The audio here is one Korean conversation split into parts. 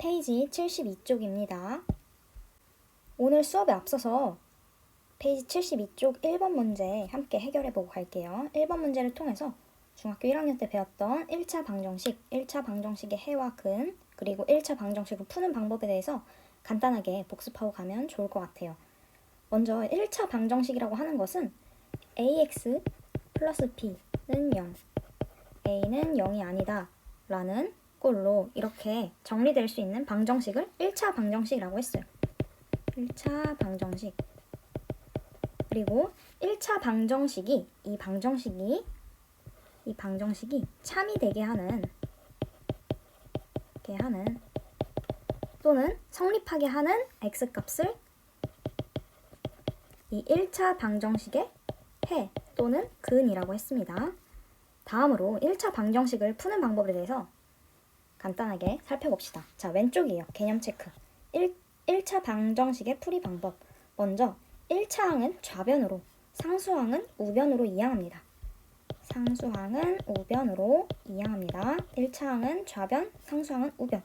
페이지 72쪽입니다. 오늘 수업에 앞서서 페이지 72쪽 1번 문제 함께 해결해보고 갈게요. 1번 문제를 통해서 중학교 1학년 때 배웠던 1차 방정식, 1차 방정식의 해와 근, 그리고 1차 방정식을 푸는 방법에 대해서 간단하게 복습하고 가면 좋을 것 같아요. 먼저 1차 방정식이라고 하는 것은 ax 플러스 b는 0, a는 0이 아니다 라는 꼴로 이렇게 정리될 수 있는 방정식을 1차 방정식이라고 했어요. 1차 방정식. 그리고 1차 방정식이 이 방정식이 참이 되게 하는 또는 성립하게 하는 x값을 이 1차 방정식의 해 또는 근이라고 했습니다. 다음으로 1차 방정식을 푸는 방법에 대해서 간단하게 살펴봅시다. 자, 왼쪽이에요. 개념 체크. 1차 방정식의 풀이 방법. 먼저 1차항은 좌변으로, 상수항은 우변으로 이항합니다. 1차항은 좌변, 상수항은 우변.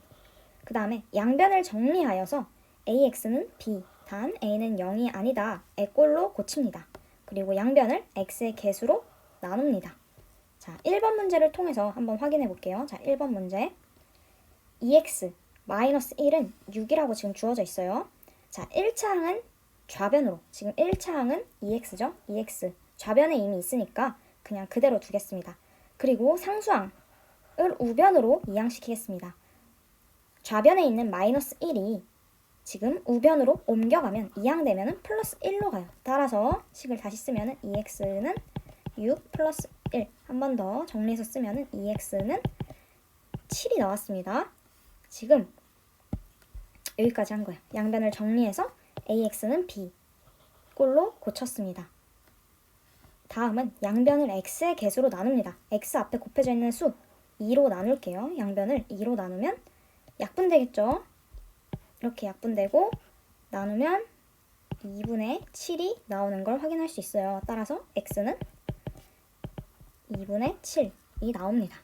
그 다음에 양변을 정리하여서 ax는 b, 단 a는 0이 아니다 의 꼴로 고칩니다. 그리고 양변을 x의 개수로 나눕니다. 자, 1번 문제를 통해서 한번 확인해 볼게요. 자, 1번 문제. 2x 마이너스 1은 6이라고 지금 주어져 있어요. 자, 1차항은 좌변으로, 지금 1차항은 2x죠? 2x. 좌변에 이미 있으니까 그냥 그대로 두겠습니다. 그리고 상수항을 우변으로 이항시키겠습니다. 좌변에 있는 마이너스 1이 지금 우변으로 옮겨가면 이항되면 플러스 1로 가요. 따라서 식을 다시 쓰면 2x는 6 플러스 1. 한 번 더 정리해서 쓰면 2x는 7이 나왔습니다. 지금 여기까지 한 거예요. 양변을 정리해서 ax는 b 꼴로 고쳤습니다. 다음은 양변을 x의 개수로 나눕니다. x 앞에 곱해져 있는 수 2로 나눌게요. 양변을 2로 나누면 약분되겠죠? 이렇게 약분되고 나누면 2분의 7이 나오는 걸 확인할 수 있어요. 따라서 x는 2분의 7이 나옵니다.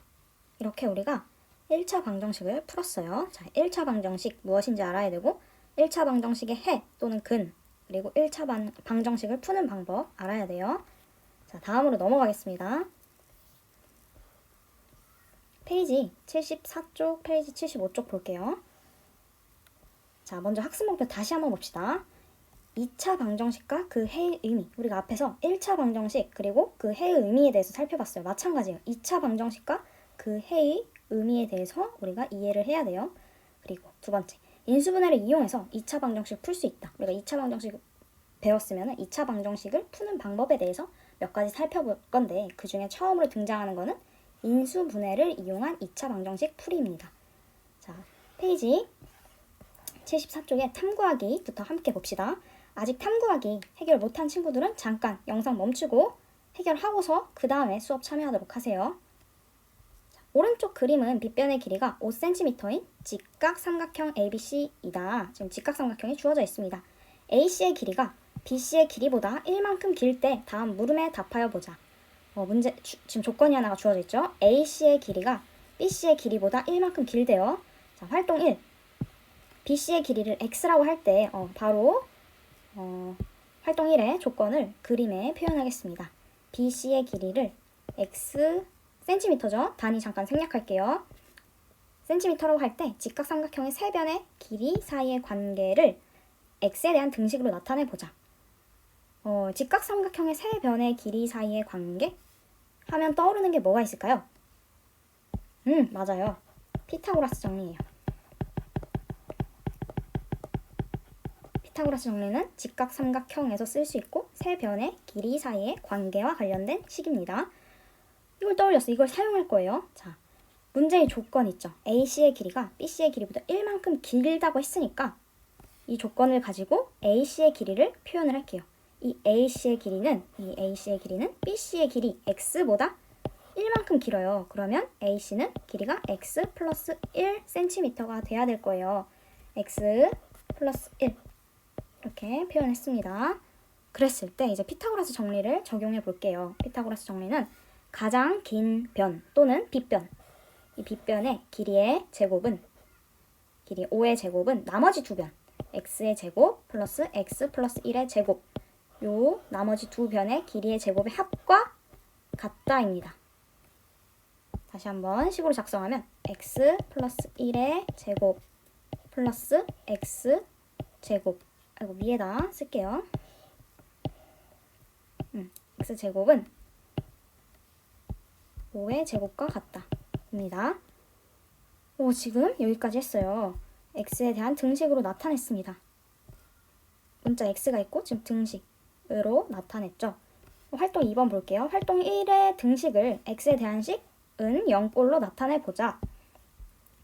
이렇게 우리가 1차 방정식을 풀었어요. 자, 1차 방정식 무엇인지 알아야 되고 1차 방정식의 해 또는 근, 그리고 1차 방정식을 푸는 방법 알아야 돼요. 자, 다음으로 넘어가겠습니다. 페이지 74쪽, 페이지 75쪽 볼게요. 자, 먼저 학습목표 다시 한번 봅시다. 2차 방정식과 그 해의 의미. 우리가 앞에서 1차 방정식 그리고 그 해의 의미에 대해서 살펴봤어요. 마찬가지예요. 2차 방정식과 그 해의 의미에 대해서 우리가 이해를 해야 돼요. 그리고 두 번째, 인수분해를 이용해서 2차 방정식을 풀 수 있다. 우리가 2차 방정식 배웠으면 2차 방정식을 푸는 방법에 대해서 몇 가지 살펴볼 건데 그 중에 처음으로 등장하는 거는 인수분해를 이용한 2차 방정식 풀이입니다. 자, 페이지 74쪽에 탐구하기부터 함께 봅시다. 아직 탐구하기 해결 못한 친구들은 잠깐 영상 멈추고 해결하고서 그 다음에 수업 참여하도록 하세요. 자, 오른쪽 그림은 빗변의 길이가 5cm인 직각삼각형 ABC이다. 지금 직각삼각형이 주어져 있습니다. AC의 길이가 BC의 길이보다 1만큼 길 때 다음 물음에 답하여 보자. 지금 조건이 하나가 주어져 있죠. AC의 길이가 BC의 길이보다 1만큼 길대요. 자, 활동 1. BC의 길이를 x라고 할 때 바로 활동 1의 조건을 그림에 표현하겠습니다. BC의 길이를 x cm죠. 단위 잠깐 생략할게요. cm라고 할 때 직각삼각형의 세 변의 길이 사이의 관계를 x에 대한 등식으로 나타내보자. 직각삼각형의 세 변의 길이 사이의 관계? 하면 떠오르는 게 뭐가 있을까요? 맞아요. 피타고라스 정리예요. 피타고라스 정리는 직각삼각형에서 쓸 수 있고 세 변의 길이 사이의 관계와 관련된 식입니다. 이걸 떠올렸어. 이걸 사용할 거예요. 자, 문제의 조건 있죠. AC의 길이가 BC의 길이보다 1만큼 길다고 했으니까 이 조건을 가지고 AC의 길이를 표현을 할게요. 이 AC의 길이는 BC의 길이 x보다 1만큼 길어요. 그러면 AC는 길이가 x 플러스 1cm가 돼야 될 거예요. x 플러스 1 이렇게 표현했습니다. 그랬을 때 이제 피타고라스 정리를 적용해 볼게요. 피타고라스 정리는 가장 긴 변 또는 빗변, 이 빗변의 길이의 제곱은 길이 5의 제곱은 나머지 두 변 x의 제곱 플러스 x 플러스 1의 제곱 요 나머지 두 변의 길이의 제곱의 합과 같다입니다. 다시 한번 식으로 작성하면 x 플러스 1의 제곱 플러스 x 제곱 이거 위에다 쓸게요. x 제곱은 5의 제곱과 같다입니다. 지금 여기까지 했어요. x에 대한 등식으로 나타냈습니다. 문자 x가 있고 지금 등식으로 나타냈죠. 활동 2번 볼게요. 활동 1의 등식을 x에 대한 식은 0꼴로 나타내보자.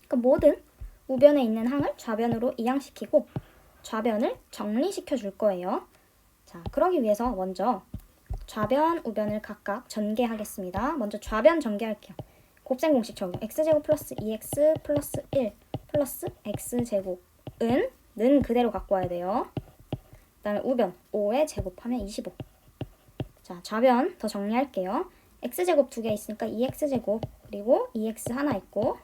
그러니까 모든 우변에 있는 항을 좌변으로 이항시키고 좌변을 정리시켜 줄 거예요. 자, 그러기 위해서 먼저 좌변, 우변을 각각 전개하겠습니다. 먼저 좌변 전개할게요. 곱셈 공식 적용. x제곱 플러스 2x 플러스 1 플러스 x제곱은 는 그대로 갖고 와야 돼요. 그 다음에 우변 5에 제곱하면 25. 자, 좌변 더 정리할게요. x제곱 2개 있으니까 2x제곱 그리고 2x 하나 있고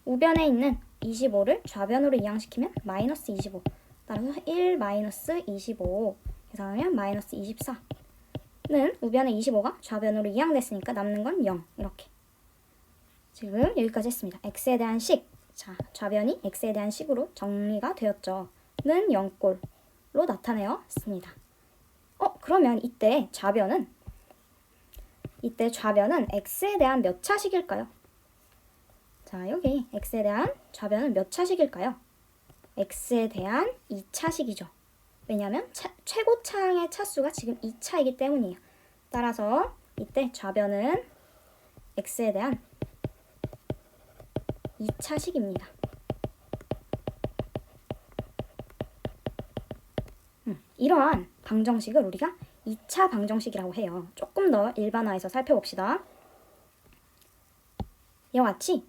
우변에 있는 25를 좌변으로 이항시키면 마이너스 25. 따라서 1 마이너스 25 계산하면 마이너스 24는 우변에 25가 좌변으로 이항됐으니까 남는 건 0 이렇게. 지금 여기까지 했습니다. x에 대한 식. 자, 좌변이 x에 대한 식으로 정리가 되었죠. 는 0꼴로 나타내었습니다. 그러면 이때 좌변은 x에 대한 몇 차식일까요? 자, 여기 x에 대한 좌변은 몇 차식일까요? x에 대한 2차식이죠. 왜냐하면 최고차항의 차수가 지금 2차이기 때문이에요. 따라서 이때 좌변은 x에 대한 2차식입니다. 이러한 방정식을 우리가 2차 방정식이라고 해요. 조금 더 일반화해서 살펴봅시다. 이와 같이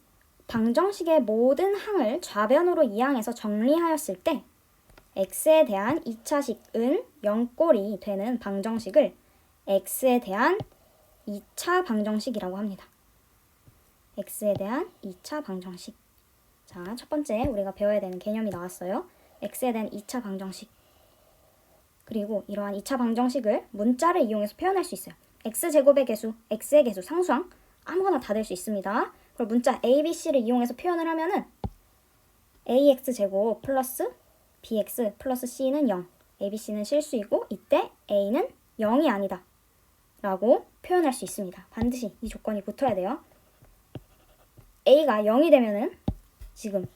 방정식의 모든 항을 좌변으로 이항해서 정리하였을 때 x에 대한 2차식은 0꼴이 되는 방정식을 x에 대한 2차 방정식이라고 합니다. x에 대한 2차 방정식. 자, 첫 번째 우리가 배워야 되는 개념이 나왔어요. x에 대한 2차 방정식. 그리고 이러한 2차 방정식을 문자를 이용해서 표현할 수 있어요. x제곱의 개수, x의 개수, 상수항 아무거나 다 될 수 있습니다. 그리고 문자 a, b, c를 이용해서 표현을 하면은 ax제곱 플러스 bx 플러스 c는 0, a, b, c는 실수이고 이때 a는 0이 아니다 라고 표현할 수 있습니다. 반드시 이 조건이 붙어야 돼요. a가 0이 되면은 지금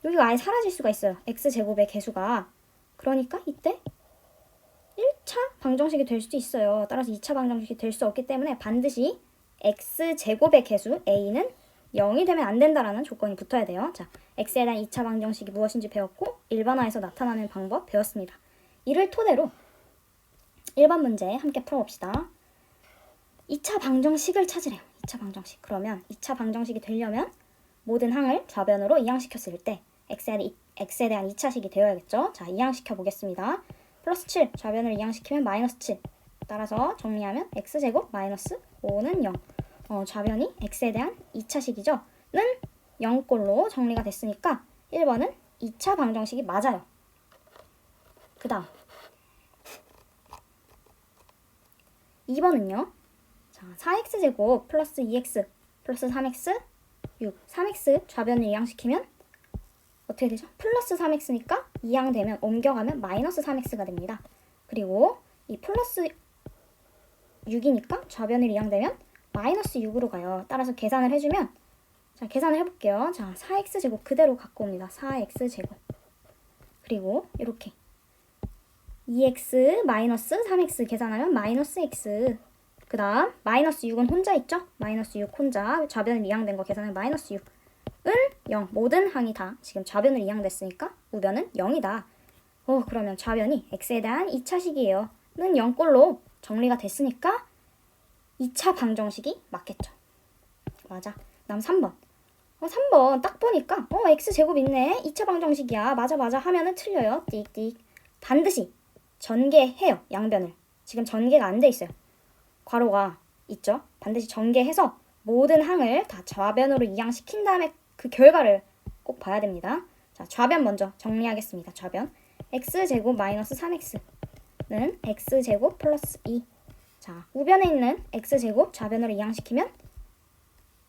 여기가 아예 사라질 수가 있어요. x제곱의 개수가. 그러니까 이때 1차 방정식이 될 수도 있어요. 따라서 2차 방정식이 될 수 없기 때문에 반드시 x제곱의 개수 a는 0이 되면 안 된다라는 조건이 붙어야 돼요. 자, x에 대한 2차 방정식이 무엇인지 배웠고 일반화해서 나타나는 방법 배웠습니다. 이를 토대로 1번 문제 함께 풀어봅시다. 2차 방정식을 찾으래요. 2차 방정식. 그러면 2차 방정식이 되려면 모든 항을 좌변으로 이항시켰을 때 x에 대한 2차식이 되어야겠죠. 자, 이항시켜 보겠습니다. 플러스 7 좌변을 이항시키면 마이너스 7. 따라서 정리하면 x제곱 마이너스 5는 0. 좌변이 x에 대한 2차식이죠. 는 0꼴로 정리가 됐으니까 1번은 2차 방정식이 맞아요. 그 다음 2번은요. 자, 4x제곱 플러스 2x 플러스 3x 6. 3x 좌변을 이항시키면 어떻게 되죠? 플러스 3x니까 이항되면 옮겨가면 마이너스 3x가 됩니다. 그리고 이 플러스 6이니까 좌변을 이항되면 마이너스 6으로 가요. 따라서 계산을 해주면 자, 계산을 해볼게요. 자, 4x제곱 그대로 갖고 옵니다. 4x제곱. 그리고 이렇게 2x 마이너스 3x 계산하면 마이너스 x. 그 다음 마이너스 6은 혼자 있죠? 마이너스 6 혼자 좌변을 이항된 거 계산하면 마이너스 6은 0. 모든 항이 다 지금 좌변을 이항됐으니까 우변은 0이다. 그러면 좌변이 x에 대한 2차식이에요. 는 0꼴로 정리가 됐으니까 2차 방정식이 맞겠죠. 맞아. 다음 3번. 3번 딱 보니까 x제곱 있네. 2차 방정식이야. 맞아 하면은 틀려요. 띡띡. 반드시 전개해요. 양변을. 지금 전개가 안 돼 있어요. 괄호가 있죠. 반드시 전개해서 모든 항을 다 좌변으로 이항시킨 다음에 그 결과를 꼭 봐야 됩니다. 자, 좌변 먼저 정리하겠습니다. 좌변. x제곱 마이너스 3x는 x제곱 플러스 2. 자, 우변에 있는 x제곱 좌변으로 이항시키면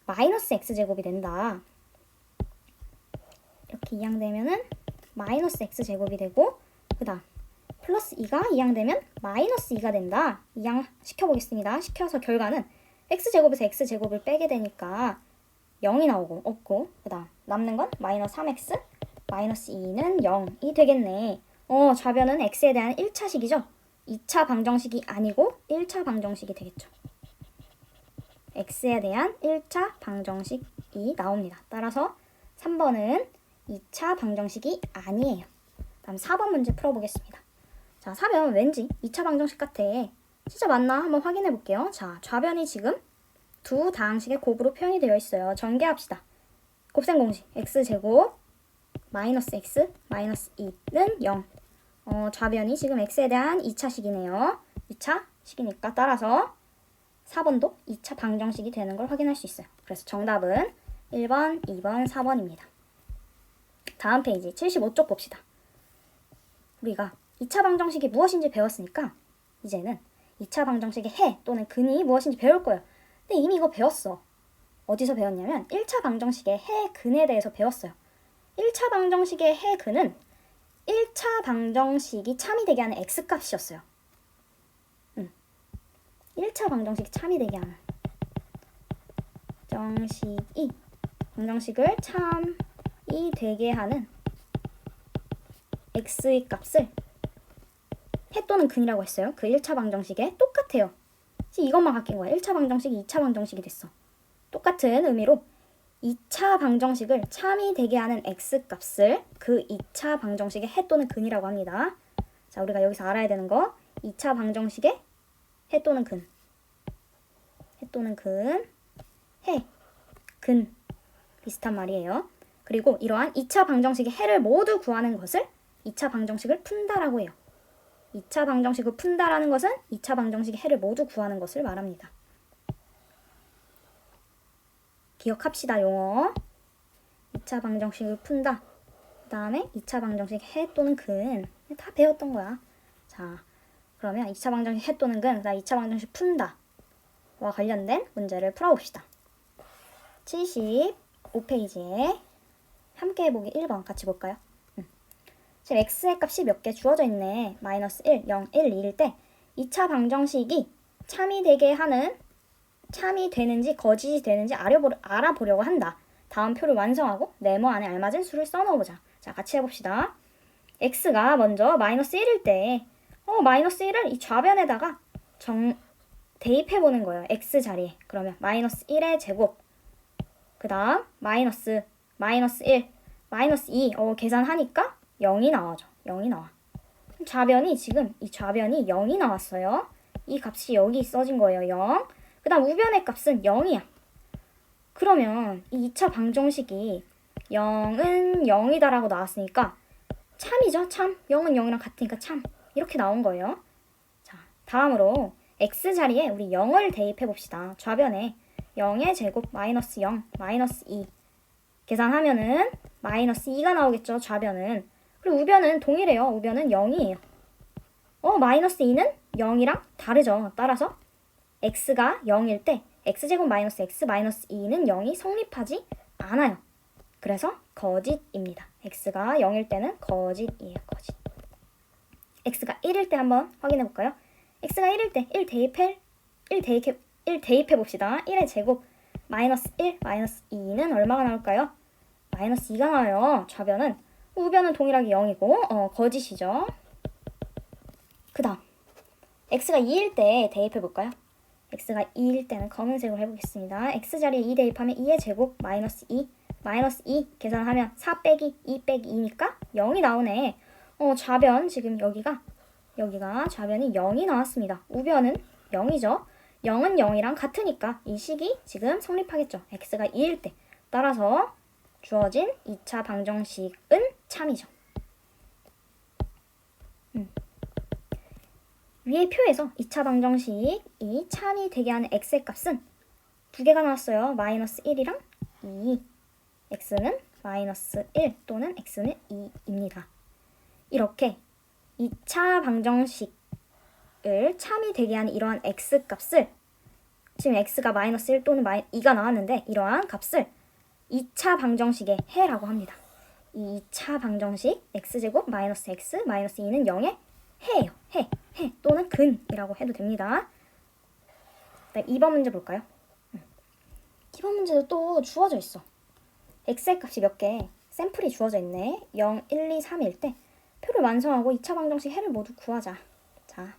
마이너스 x제곱이 된다. 이렇게 이항되면은 마이너스 x제곱이 되고, 그 다음 플러스 2가 이항되면 마이너스 2가 된다. 이항시켜보겠습니다. 시켜서 결과는 x제곱에서 x제곱을 빼게 되니까 0이 나오고 없고, 그 다음 남는 건 마이너스 3x 마이너스 2는 0이 되겠네. 좌변은 x에 대한 1차식이죠. 2차 방정식이 아니고 1차 방정식이 되겠죠. x에 대한 1차 방정식이 나옵니다. 따라서 3번은 2차 방정식이 아니에요. 다음 4번 문제 풀어보겠습니다. 자, 4변 왠지 2차 방정식 같아. 진짜 맞나? 한번 확인해 볼게요. 자, 좌변이 지금 두 다항식의 곱으로 표현이 되어 있어요. 전개합시다. 곱셈 공식 x제곱 마이너스 x 마이너스 2는 0. 좌변이 지금 x에 대한 2차식이네요. 2차식이니까 따라서 4번도 2차 방정식이 되는 걸 확인할 수 있어요. 그래서 정답은 1번, 2번, 4번입니다. 다음 페이지 75쪽 봅시다. 우리가 2차 방정식이 무엇인지 배웠으니까 이제는 2차 방정식의 해 또는 근이 무엇인지 배울 거예요. 근데 이미 이거 배웠어. 어디서 배웠냐면 1차 방정식의 해, 근에 대해서 배웠어요. 1차 방정식의 해, 근은 1차 방정식이 참이 되게 하는 x값이었어요. 1차 방정식이 참이 되게 하는 방정식을 참이 되게 하는 x의 값을 해 또는 근이라고 했어요. 그 1차 방정식에 똑같아요. 이것만 바뀐 거야. 1차 방정식이 2차 방정식이 됐어. 똑같은 의미로 2차 방정식을 참이 되게 하는 x값을 그 2차 방정식의 해 또는 근이라고 합니다. 자, 우리가 여기서 알아야 되는 거 2차 방정식의 해 또는 근. 해 또는 근. 해, 근. 비슷한 말이에요. 그리고 이러한 2차 방정식의 해를 모두 구하는 것을 2차 방정식을 푼다라고 해요. 2차 방정식을 푼다라는 것은 2차 방정식의 해를 모두 구하는 것을 말합니다. 기억합시다, 용어. 2차 방정식을 푼다. 그 다음에 2차 방정식 해 또는 근. 다 배웠던 거야. 자, 그러면 2차 방정식 해 또는 근, 그다음 2차 방정식 푼다. 와 관련된 문제를 풀어봅시다. 75페이지에 함께 해보기 1번 같이 볼까요? 지금 x의 값이 몇 개 주어져 있네. 마이너스 1, 0, 1, 2일 때 2차 방정식이 참이 되는지 거짓이 되는지 알아보려고 한다. 다음 표를 완성하고 네모 안에 알맞은 수를 써넣어보자. 자, 같이 해봅시다. x가 먼저 마이너스 1일 때 마이너스 1을 이 좌변에다가 대입해보는 거예요. x 자리에. 그러면 마이너스 1의 제곱, 그 다음 마이너스 1, 마이너스 2 계산하니까 0이 나와죠. 0이 나와. 좌변이 지금 이 좌변이 0이 나왔어요. 이 값이 여기 써진 거예요. 0. 그 다음 우변의 값은 0이야. 그러면 이 2차 방정식이 0은 0이다 라고 나왔으니까 참이죠. 참. 0은 0이랑 같으니까 참. 이렇게 나온 거예요. 자, 다음으로 x 자리에 우리 0을 대입해 봅시다. 좌변에 0의 제곱 마이너스 0 마이너스 2 계산하면은 마이너스 2가 나오겠죠. 좌변은. 그리고 우변은 동일해요. 우변은 0이에요. 마이너스 2는 0이랑 다르죠. 따라서 x가 0일 때 x제곱 마이너스 x 마이너스 2는 0이 성립하지 않아요. 그래서 거짓입니다. x가 0일 때는 거짓이에요. 거짓. x가 1일 때 한번 확인해 볼까요? x가 1일 때 1 대입해 봅시다. 1의 제곱 마이너스 1 마이너스 2는 얼마가 나올까요? 마이너스 2가 나와요. 좌변은. 우변은 동일하게 0이고 거짓이죠. 그 다음 x가 2일 때 대입해 볼까요? x가 2일 때는 검은색으로 해보겠습니다. x 자리에 2 대입하면 2의 제곱 마이너스 2 마이너스 2 계산하면 4 빼기 2 빼기 2니까 0이 나오네. 좌변 지금 여기가 좌변이 0이 나왔습니다. 우변은 0이죠. 0은 0이랑 같으니까 이 식이 지금 성립하겠죠. x가 2일 때. 따라서 주어진 2차 방정식은 참이죠. 위의 표에서 2차 방정식이 참이 되게 하는 x의 값은 두 개가 나왔어요. 마이너스 1이랑 2. x는 마이너스 1 또는 x는 2입니다. 이렇게 2차 방정식을 참이 되게 하는 이러한 x값을 지금 x가 마이너스 1 또는 2가 나왔는데 이러한 값을 2차 방정식의 해라고 합니다. 이 2차 방정식 x제곱 마이너스 x 마이너스 2는 0의 해예요. 해 또는 근이라고 해도 됩니다. 네, 2번 문제 볼까요? 2번 문제도 또 주어져 있어. x의 값이 몇 개, 샘플이 주어져 있네. 0, 1, 2, 3일 때 표를 완성하고 2차 방정식 해를 모두 구하자. 자,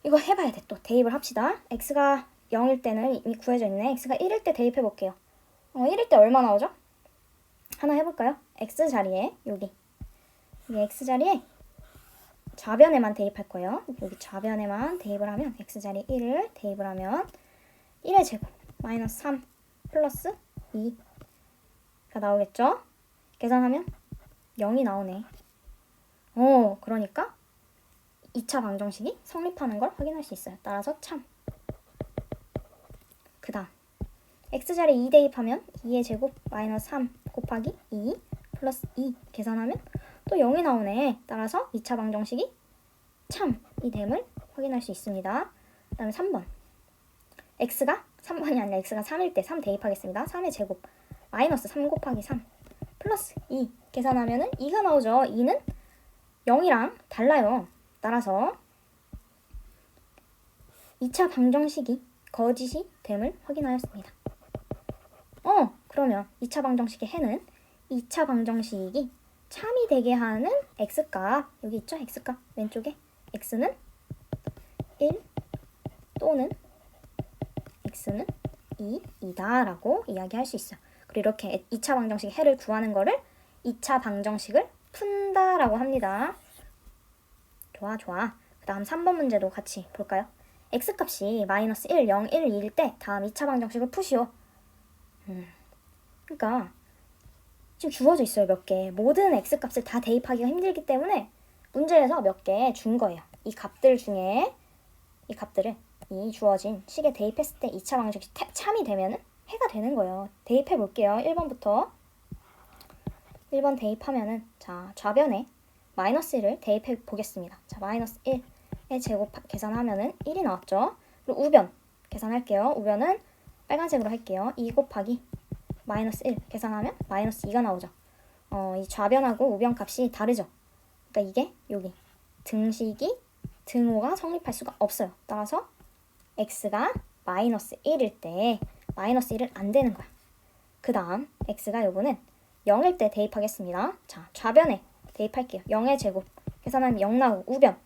이거 해봐야 돼. 또 대입을 합시다. x가 0일 때는 이미 구해져 있네. x가 1일 때 대입해 볼게요. 1일 때 얼마 나오죠? 하나 해볼까요? x 자리에 여기 x 자리에 좌변에만 대입할 거예요. 여기 좌변에만 대입을 하면 x 자리에 1을 대입을 하면 1의 제곱 마이너스 3 플러스 2가 나오겠죠? 계산하면 0이 나오네. 그러니까 2차 방정식이 성립하는 걸 확인할 수 있어요. 따라서 참. 그 다음 x자리에 2 대입하면 2의 제곱 마이너스 3 곱하기 2 플러스 2 계산하면 또 0이 나오네. 따라서 2차 방정식이 참이 됨을 확인할 수 있습니다. 그 다음에 3번 x가 3번이 아니라 x가 3일 때 3 대입하겠습니다. 3의 제곱 마이너스 3 곱하기 3 플러스 2 계산하면 2가 나오죠. 2는 0이랑 달라요. 따라서 2차 방정식이 거짓이 됨을 확인하였습니다. 그러면 2차 방정식의 해는 2차 방정식이 참이 되게 하는 x값, 여기 있죠? x값 왼쪽에 x는 1 또는 x는 2이다 라고 이야기할 수 있어요. 그리고 이렇게 2차 방정식 해를 구하는 거를 2차 방정식을 푼다 라고 합니다. 좋아. 그 다음 3번 문제도 같이 볼까요? x값이 마이너스 1, 0, 1, 2일 때 다음 2차 방정식을 푸시오. 그러니까 지금 주어져 있어요. 몇 개. 모든 x값을 다 대입하기가 힘들기 때문에 문제에서 몇 개 준 거예요. 이 값들 중에 이 값들을 이 주어진 식에 대입했을 때 2차 방정식이 참이 되면 해가 되는 거예요. 대입해 볼게요. 1번부터 1번 대입하면은 자 좌변에 마이너스 1을 대입해 보겠습니다. 자 마이너스 1의 제곱 계산하면은 1이 나왔죠. 그리고 우변 계산할게요. 우변은 빨간색으로 할게요. 2 곱하기 마이너스 1 계산하면 마이너스 2가 나오죠. 이 좌변하고 우변 값이 다르죠. 그러니까 이게 여기 등식이 등호가 성립할 수가 없어요. 따라서 x가 마이너스 1일 때 마이너스 1은 안 되는 거야. 그 다음 x가 요거는 0일 때 대입하겠습니다. 자 좌변에 대입할게요. 0의 제곱 계산하면 0 나오고 우변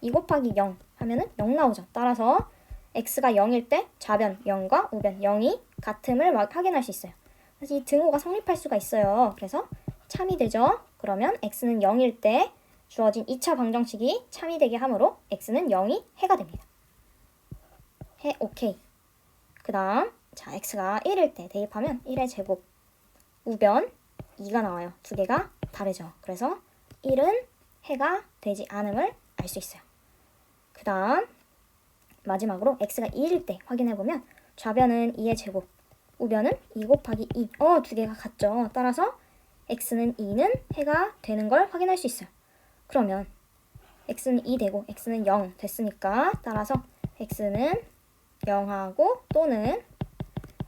2 곱하기 0 하면은 0 나오죠. 따라서 x가 0일 때 좌변 0과 우변 0이 같음을 확인할 수 있어요. 그래서 이 등호가 성립할 수가 있어요. 그래서 참이 되죠. 그러면 x는 0일 때 주어진 2차 방정식이 참이 되게 하므로 x는 0이 해가 됩니다. 해 오케이. 그 다음 자 x가 1일 때 대입하면 1의 제곱 우변 2가 나와요. 두 개가 다르죠. 그래서 1은 해가 되지 않음을 알 수 있어요. 그 다음 마지막으로 x가 2일 때 확인해보면 좌변은 2의 제곱 우변은 2 곱하기 2 두 개가 같죠. 따라서 x는 2는 해가 되는 걸 확인할 수 있어요. 그러면 x는 2 되고 x는 0 됐으니까 따라서 x는 0하고 또는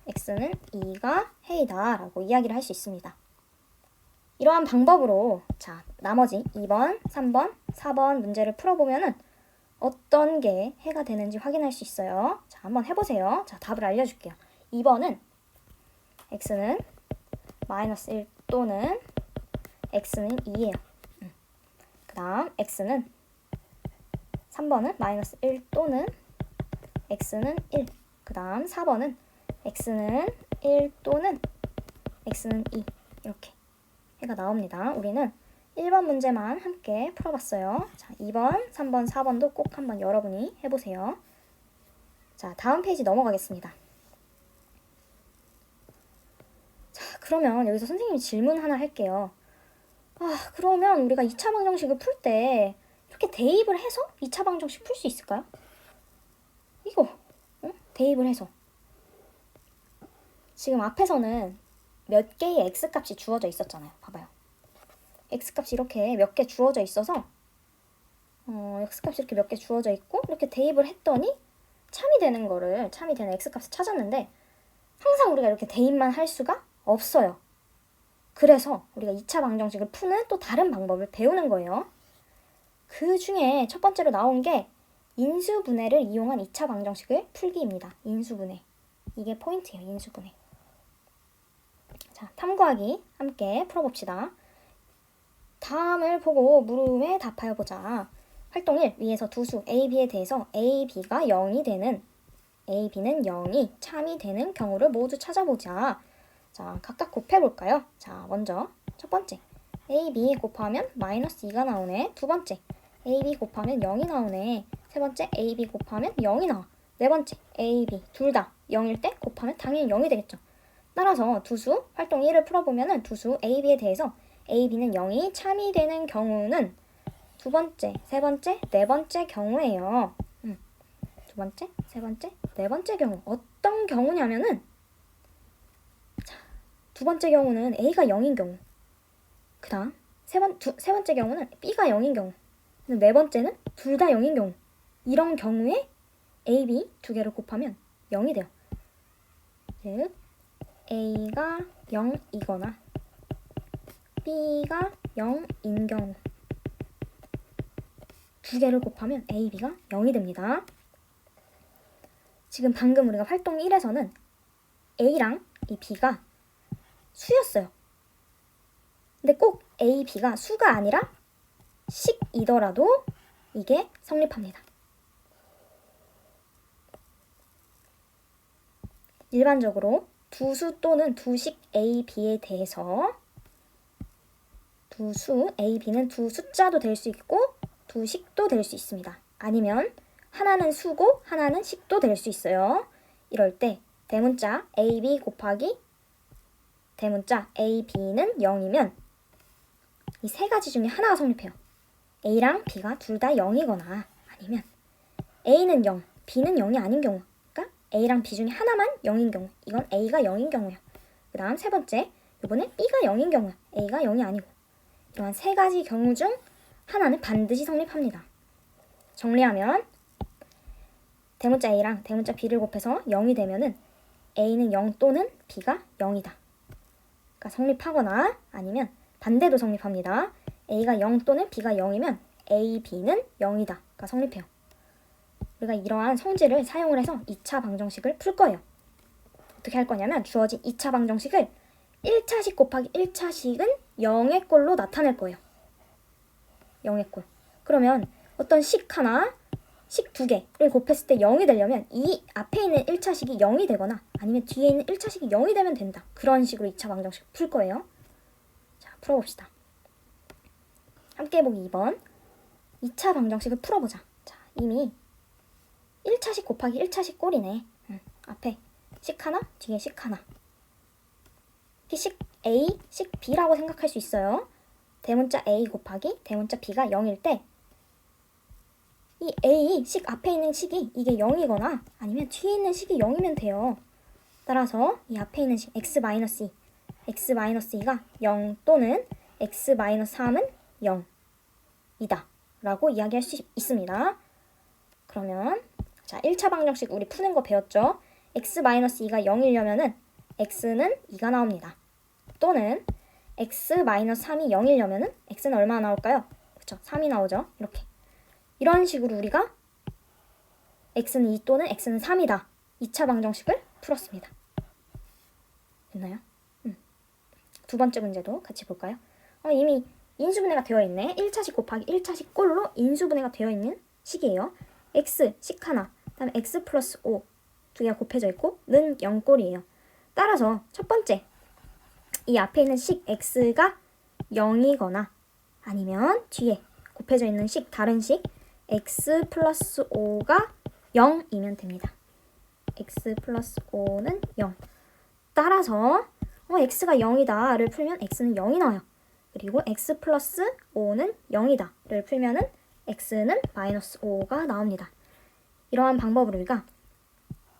x는 2가 해이다 라고 이야기를 할 수 있습니다. 이러한 방법으로 자 나머지 2번, 3번, 4번 문제를 풀어보면은 어떤 게 해가 되는지 확인할 수 있어요. 자 한번 해보세요. 자 답을 알려줄게요. 2번은 x는 마이너스 1 또는 x는 2예요. 그 다음 x는 3번은 마이너스 1 또는 x는 1. 그 다음 4번은 x는 1 또는 x는 2 이렇게 해가 나옵니다. 우리는 1번 문제만 함께 풀어봤어요. 자, 2번, 3번, 4번도 꼭 한번 여러분이 해보세요. 자, 다음 페이지 넘어가겠습니다. 자, 그러면 여기서 선생님이 질문 하나 할게요. 그러면 우리가 2차 방정식을 풀 때 이렇게 대입을 해서 2차 방정식 풀 수 있을까요? 이거 대입을 해서 지금 앞에서는 몇 개의 x값이 주어져 있었잖아요. 봐봐요. x값이 이렇게 몇 개 주어져 있어서 x값이 이렇게 몇 개 주어져 있고 이렇게 대입을 했더니 참이 되는 x값을 찾았는데 항상 우리가 이렇게 대입만 할 수가 없어요. 그래서 우리가 2차 방정식을 푸는 또 다른 방법을 배우는 거예요. 그 중에 첫 번째로 나온 게 인수분해를 이용한 2차 방정식을 풀기입니다. 인수분해. 이게 포인트예요. 인수분해. 자, 탐구하기 함께 풀어봅시다. 다음을 보고 물음에 답하여 보자. 활동 1. 위에서 두 수 A, B에 대해서 A, B가 0이 되는 A, B는 0이 참이 되는 경우를 모두 찾아보자. 자, 각각 곱해볼까요? 자, 먼저 첫 번째 A, B 곱하면 마이너스 2가 나오네. 두 번째 A, B 곱하면 0이 나오네. 세 번째 A, B 곱하면 0이 나와. 네 번째 A, B 둘 다 0일 때 곱하면 당연히 0이 되겠죠. 따라서 두수 활동 1을 풀어보면 두수 A, B에 대해서 A, B는 0이 참이 되는 경우는 두 번째, 세 번째, 네 번째 경우예요. 두 번째, 세 번째, 네 번째 경우. 어떤 경우냐면은 두 번째 경우는 A가 0인 경우. 그 다음 세 번째 경우는 B가 0인 경우. 네 번째는 둘 다 0인 경우. 이런 경우에 A, B 두 개를 곱하면 0이 돼요. 즉 A가 0이거나 B가 0인 경우 두 개를 곱하면 A, B가 0이 됩니다. 지금 방금 우리가 활동 1에서는 A랑 이 B가 수였어요. 근데 꼭 A, B가 수가 아니라 식이더라도 이게 성립합니다. 일반적으로 두수 또는 두식 A, B에 대해서 두수 A, B는 두 숫자도 될 수 있고 두 식도 될 수 있습니다. 아니면 하나는 수고 하나는 식도 될 수 있어요. 이럴 때 대문자 AB 곱하기 대문자 AB는 0이면 이 세 가지 중에 하나가 성립해요. A랑 B가 둘 다 0이거나 아니면 A는 0, B는 0이 아닌 경우. 그러니까 A랑 B 중에 하나만 0인 경우. 이건 A가 0인 경우예요. 그 다음 세 번째, 이번에 B가 0인 경우야. A가 0이 아니고. 이러한 세 가지 경우 중 하나는 반드시 성립합니다. 정리하면 대문자 A랑 대문자 B를 곱해서 0이 되면은 A는 0 또는 B가 0이다. 그러니까 성립하거나 아니면 반대도 성립합니다. A가 0 또는 B가 0이면 A, B는 0이다. 그러니까 성립해요. 우리가 이러한 성질을 사용을 해서 2차 방정식을 풀 거예요. 어떻게 할 거냐면 주어진 2차 방정식을 1차식 곱하기 1차식은 0의 꼴로 나타낼 거예요. 0의 꼴. 그러면 어떤 식 하나, 식 두 개를 곱했을 때 0이 되려면 이 앞에 있는 1차식이 0이 되거나 아니면 뒤에 있는 1차식이 0이 되면 된다. 그런 식으로 2차 방정식을 풀 거예요. 자, 풀어봅시다. 함께 보기 2번. 2차 방정식을 풀어보자. 자, 이미 1차식 곱하기 1차식 꼴이네. 앞에 식 하나, 뒤에 식 하나. 식 A, 식 B라고 생각할 수 있어요. 대문자 A 곱하기 대문자 B가 0일 때 이 A, 식 앞에 있는 식이 이게 0이거나 아니면 뒤에 있는 식이 0이면 돼요. 따라서 이 앞에 있는 식 x-2, x-2가 0 또는 x-3은 0이다 라고 이야기할 수 있습니다. 그러면 자 1차 방정식 우리 푸는 거 배웠죠? x-2가 0이려면은 x는 2가 나옵니다. 또는 x-3이 0이려면은 x는 얼마나 나올까요? 그쵸? 3이 나오죠? 이런 식으로 우리가 x는 2 또는 x는 3이다. 2차 방정식을 풀었습니다. 됐나요? 두 번째 문제도 같이 볼까요? 이미 인수분해가 되어 있네. 1차식 곱하기 1차식 꼴로 인수분해가 되어 있는 식이에요. x, 식 하나, 그다음에 x 플러스 5 두 개가 곱해져 있고 는 0꼴이에요. 따라서 첫 번째, 이 앞에 있는 식 x가 0이거나 아니면 뒤에 곱해져 있는 식, 다른 식 x 플러스 5가 0이면 됩니다. x 플러스 5는 0. 따라서 x가 0이다를 풀면 x는 0이 나와요. 그리고 x 플러스 5는 0이다를 풀면은 x는 마이너스 5가 나옵니다. 이러한 방법으로 우리가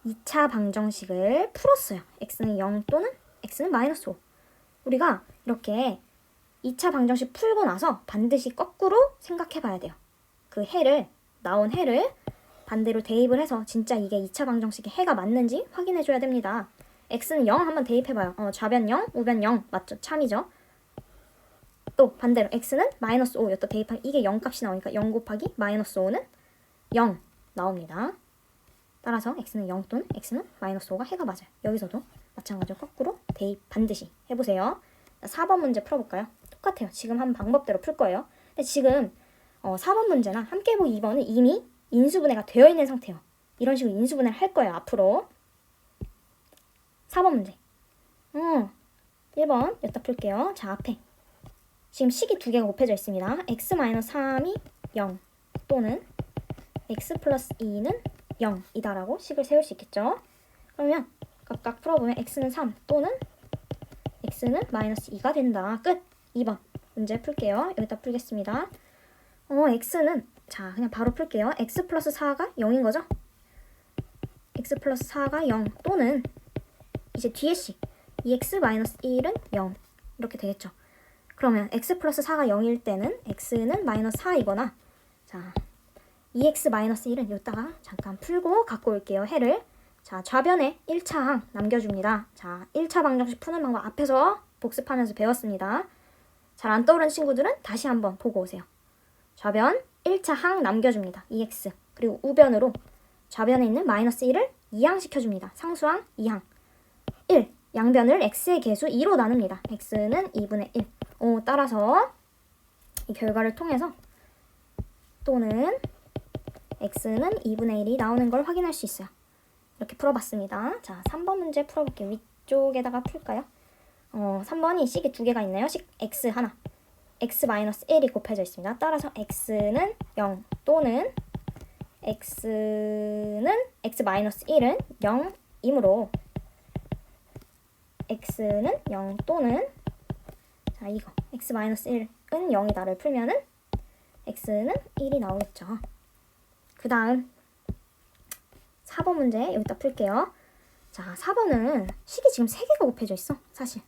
2차 방정식을 풀었어요. x는 0 또는 x는 마이너스 5. 우리가 이렇게 2차 방정식 풀고 나서 반드시 거꾸로 생각해 봐야 돼요. 그 나온 해를 반대로 대입을 해서 진짜 이게 2차 방정식의 해가 맞는지 확인해 줘야 됩니다. x는 0 한번 대입해 봐요. 좌변 0, 우변 0 맞죠? 참이죠. 또 반대로 x는 마이너스 5 여기다 대입하면 이게 0 값이 나오니까 0 곱하기 마이너스 5는 0 나옵니다. 따라서 x는 0 또는 x는 마이너스 5가 해가 맞아요. 여기서도 마찬가지로 거꾸로 대입 반드시 해보세요. 4번 문제 풀어볼까요? 똑같아요. 지금 한 방법대로 풀 거예요. 근데 지금 4번 문제나 함께보기 2번은 이미 인수분해가 되어 있는 상태예요. 이런 식으로 인수분해를 할 거예요. 앞으로. 4번 문제. 1번 여기다 풀게요. 자, 앞에 지금 식이 두 개가 곱해져 있습니다. x-3이 0 또는 x 플러스 2는 0이다라고 식을 세울 수 있겠죠. 그러면 각각 풀어보면 x는 3 또는 x는 마이너스 2가 된다. 끝! 2번 문제 풀게요. 여기다 풀겠습니다. x는 자 그냥 바로 풀게요. x 플러스 4가 0인 거죠? x 플러스 4가 0 또는 이제 뒤에 식 2x 마이너스 1은 0 이렇게 되겠죠. 그러면 x 플러스 4가 0일 때는 x는 마이너스 4이거나 자 2x 마이너스 1은 여기다가 잠깐 풀고 갖고 올게요. 해를 자 좌변에 1차 항 남겨줍니다. 자 1차 방정식 푸는 방법 앞에서 복습하면서 배웠습니다. 잘 안 떠오르는 친구들은 다시 한번 보고 오세요. 좌변 1차 항 남겨줍니다. 2x 그리고 우변으로 좌변에 있는 마이너스 1을 2항 시켜줍니다. 상수항 2항 1 양변을 x의 개수 2로 나눕니다. x는 2분의 1 따라서 이 결과를 통해서 또는 x는 2분의 1이 나오는 걸 확인할 수 있어요. 이렇게 풀어봤습니다. 자 3번 문제 풀어볼게요. 위쪽에다가 풀까요? 3번이 식이 두 개가 있네요. 식 x 하나 x-1이 곱해져 있습니다. 따라서 x는 0 또는 x는 x-1은 0이므로 x는 0 또는 자 이거 x-1은 0이다를 풀면은 x는 1이 나오겠죠. 그 다음 4번 문제 여기다 풀게요. 자 4번은 식이 지금 3개가 곱해져 있어. 사실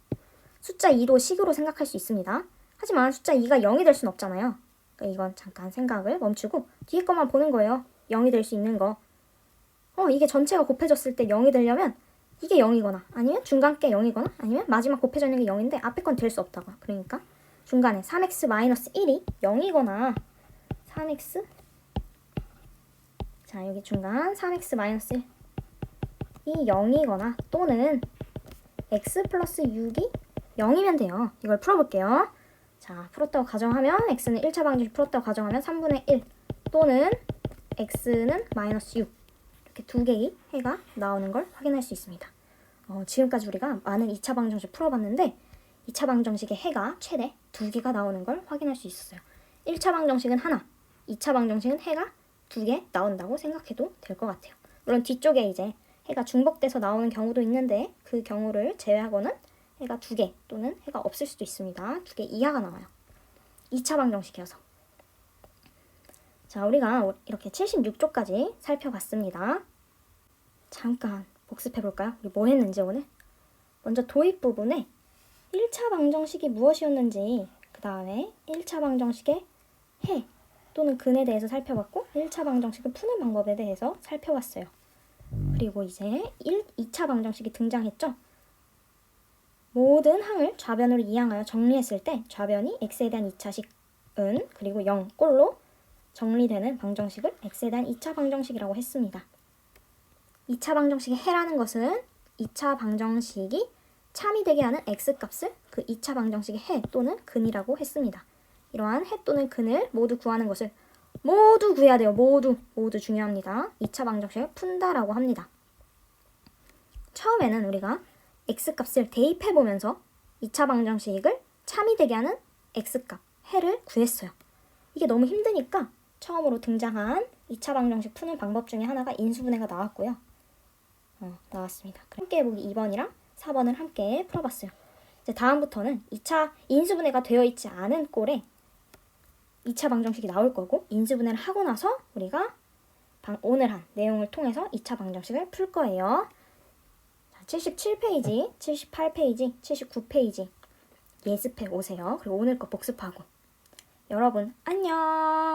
숫자 2도 식으로 생각할 수 있습니다. 하지만 숫자 2가 0이 될 순 없잖아요. 그러니까 이건 잠깐 생각을 멈추고 뒤에 것만 보는 거예요. 0이 될 수 있는 거. 이게 전체가 곱해졌을 때 0이 되려면 이게 0이거나 아니면 중간 게 0이거나 아니면 마지막 곱해져 있는 게 0인데 앞에 건 될 수 없다고. 그러니까 중간에 3x-1이 0이거나 3x 자 여기 중간 3x-1이 0이거나 또는 x 플러스 6이 0이면 돼요. 이걸 풀어볼게요. 자 풀었다고 가정하면 x는 1차 방정식 풀었다고 가정하면 3분의 1 또는 x는 마이너스 6 이렇게 두 개의 해가 나오는 걸 확인할 수 있습니다. 지금까지 우리가 많은 2차 방정식 풀어봤는데 2차 방정식의 해가 최대 두 개가 나오는 걸 확인할 수 있었어요. 1차 방정식은 하나, 2차 방정식은 해가 두 개 나온다고 생각해도 될 것 같아요. 물론 뒤쪽에 이제 해가 중복돼서 나오는 경우도 있는데 그 경우를 제외하고는 해가 두 개 또는 해가 없을 수도 있습니다. 두 개 이하가 나와요. 2차 방정식이어서. 자, 우리가 이렇게 76쪽까지 살펴봤습니다. 잠깐 복습해볼까요? 우리 뭐 했는지 오늘? 먼저 도입 부분에 1차 방정식이 무엇이었는지 그 다음에 1차 방정식의 해 또는 근에 대해서 살펴봤고 1차 방정식을 푸는 방법에 대해서 살펴봤어요. 그리고 이제 2차 방정식이 등장했죠. 모든 항을 좌변으로 이항하여 정리했을 때 좌변이 x에 대한 2차식은 그리고 0꼴로 정리되는 방정식을 x에 대한 2차 방정식이라고 했습니다. 2차 방정식의 해라는 것은 2차 방정식이 참이 되게 하는 x값을 그 2차 방정식의 해 또는 근이라고 했습니다. 이러한 해 또는 근을 모두 구하는 것을 모두 구해야 돼요. 모두 중요합니다. 2차 방정식을 푼다라고 합니다. 처음에는 우리가 x값을 대입해보면서 2차 방정식을 참이 되게 하는 x값, 해를 구했어요. 이게 너무 힘드니까 처음으로 등장한 2차 방정식 푸는 방법 중에 하나가 인수분해가 나왔고요. 나왔습니다. 함께 해보기 2번이랑 4번을 함께 풀어봤어요. 이제 다음부터는 2차 인수분해가 되어 있지 않은 꼴에 2차 방정식이 나올 거고 인수분해를 하고 나서 우리가 오늘 한 내용을 통해서 2차 방정식을 풀 거예요. 77페이지, 78페이지, 79페이지 예습해 오세요. 그리고 오늘 거 복습하고. 여러분, 안녕!